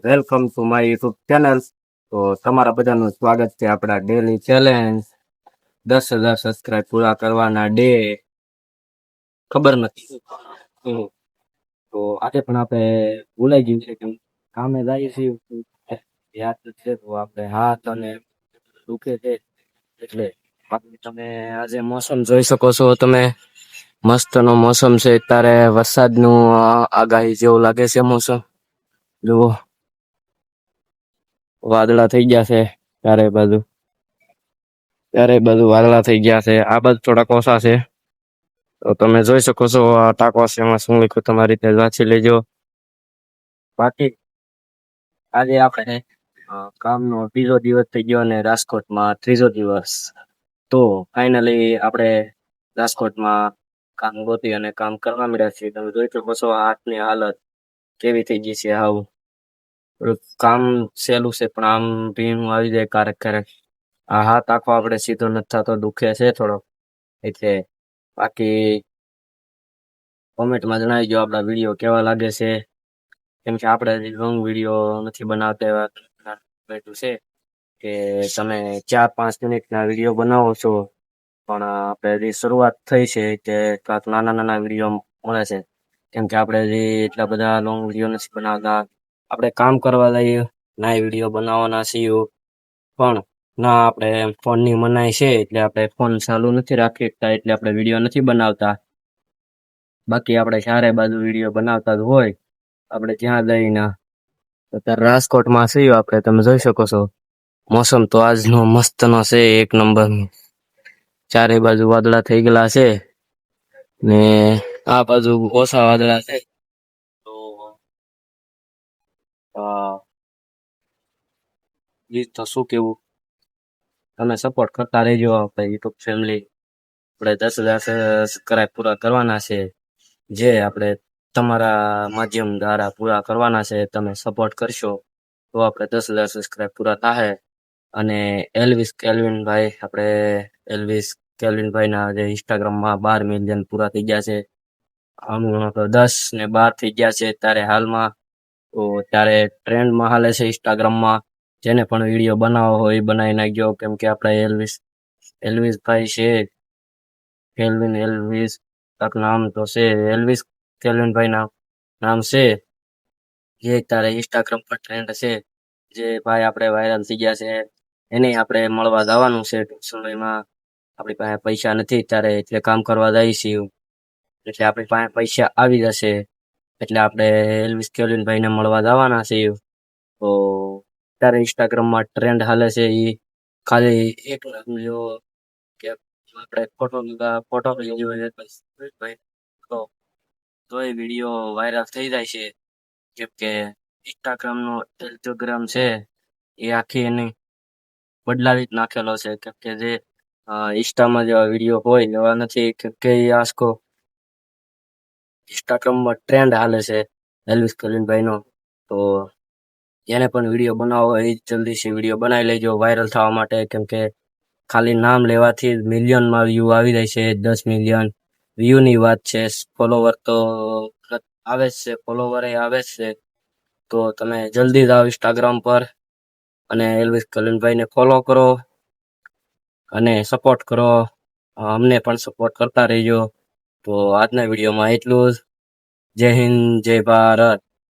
Welcome to my YouTube channel. તો તમારા બધાનું સ્વાગત છે આપણા ડેલી ચેલેન્જ 10,000 સબસ્ક્રાઇબ પૂરા કરવાના ડે. ખબર નથી શું. તો આજે પણ આપણે ભૂલાઈ ગયું છે કે કામે જઈએ છીએ, યાદ છે તો આપણે હાથ અને દુખે છે એટલે. બાકી તમે આજે મોસમ જોઈ શકો છો, તમે મસ્ત નો મોસમ છે. અત્યારે વરસાદનું આગાહી જેવું લાગે છે મોસમ. જુઓ, વાદળા થઈ ગયા છે ત્યારે બધું વાદળા થઈ ગયા છે. આ બાજુ થોડા ઓછા છે. તો તમે જોઈ શકો છો આ ટાંકો છે, એમાં શું લખ્યું તમારી રીતે વાંચી લેજો. બાકી આજે આપણે કામનો બીજો દિવસ થઈ ગયો અને રાજકોટમાં ત્રીજો દિવસ. તો ફાઇનલી આપણે રાજકોટમાં કામ ગોતી અને કામ કરવા મળ્યા છીએ. તમે જોઈ શકો છો હાથની હાલત કેવી થઈ ગઈ છે. આવું કામ સહેલું છે પણ આમ ભીનું આવી જાય ક્યારેક. આ હાથ આખો આપણે સીધો નથી થતો, દુખે છે થોડો. એટલે બાકી કોમેન્ટમાં જણાવી દો આપણા વિડીયો કેવા લાગે છે. કેમ કે આપણે લોંગ વિડીયો નથી બનાવતા, એવા બેઠું છે કે તમે 4-5 મિનિટના વિડીયો બનાવો છો, પણ આપણે જે શરૂઆત થઈ છે કે કાંક નાના વિડીયો મળે છે. કેમ કે આપણે જે એટલા બધા લોંગ વિડીયો નથી બનાવતા. આપણે કામ કરવા લઈએ ના વિડીયો બનાવવાના છીએ, પણ ના આપણે ફોનની મનાઈ છે એટલે આપણે ફોન ચાલુ નથી રાખી શકતા, એટલે આપણે વિડીયો નથી બનાવતા. બાકી આપણે ચારે બાજુ વિડીયો બનાવતા જ હોય. આપણે જ્યાં જઈને અત્યારે રાજકોટમાં છીએ આપણે, તમે જોઈ શકો છો મોસમ તો આજનો મસ્તનો છે, એક નંબર. ચારે બાજુ વાદળા થઈ ગયેલા છે ને આ બાજુ ઓછા વાદળા છે. તો તો શું કેવું, તમે સપોર્ટ કરતા રહેજો આપણે યુટ્યુબ ફેમિલી. આપણે 10,000 સબસ્ક્રાઇબ પૂરા કરવાના છે, જે આપણે તમારા માધ્યમ દ્વારા પૂરા કરવાના છે. તમે સપોર્ટ કરશો તો આપણે 10,000 સબસ્ક્રાઇબ પૂરા થાય. અને એલ્વિસ કેલ્વિનભાઈ, આપણે એલ્વિસ કેલ્વિનભાઈના જે ઇન્સ્ટાગ્રામમાં 12 મિલિયન પૂરા થઈ ગયા છે. હમણાં તો 10 ને 12 થઈ ગયા છે ત્યારે હાલમાં. તો ત્યારે ટ્રેન્ડમાં હાલે છે ઇન્સ્ટાગ્રામમાં. જેને પણ વિડીયો બનાવવો હોય એ બનાવી નાખ્યો. કેમ કે આપણે એલ્વિસભાઈ છે, એલ્વિસ કાંક નામ તો છે, એલ્વિસ કેલ્વિનભાઈ નામ છે, જે તારે ઇન્સ્ટાગ્રામ પર ટ્રેન્ડ છે. જે ભાઈ આપણે વાયરલ થઈ ગયા છે, એને આપણે મળવા જવાનું છે ટૂંક સમયમાં. આપણી પાસે પૈસા નથી ત્યારે, એટલે કામ કરવા જઈએ છીએ. એટલે આપણી પાસે પૈસા આવી જશે એટલે આપણે એલ્વિસ કેલ્વિનભાઈને મળવા જવાના છીએ. તો ત્યારે ઇન્સ્ટાગ્રામમાં ટ્રેન્ડ હાલે છે એ ખાલી એક જો કે આપણે ફોટો તો એ વિડીયો વાયરલ થઈ જાય છે. કેમ કે ઇન્સ્ટાગ્રામનો એલ્ગોરિધમ છે એ આખી એની બદલાવી જ નાખેલો છે. કેમ કે જે ઇન્સ્ટામાં જેવા વિડીયો હોય એવા નથી. કેમ કે એ આખો ઇન્સ્ટાગ્રામમાં ટ્રેન્ડ હાલે છે એલ્વિસ કેલ્વિનભાઈનો. તો એને પણ વિડીયો બનાવવો હોય એ જલ્દીથી વિડીયો બનાવી લેજો વાયરલ થવા માટે. કેમ કે ખાલી નામ લેવાથી મિલિયનમાં વ્યૂ આવી જાય છે. 10 મિલિયન વ્યૂની વાત છે. ફોલોવર તો આવે જ છે, ફોલોવર આવે જ છે. તો તમે જલ્દી જાઓ ઇન્સ્ટાગ્રામ પર અને એલ્વિસ કેલ્વિનભાઈને ફોલો કરો અને સપોર્ટ કરો. અમને પણ સપોર્ટ કરતા રહેજો. તો આજના વિડીયોમાં એટલું જ. જય હિન્દ, જય ભારત.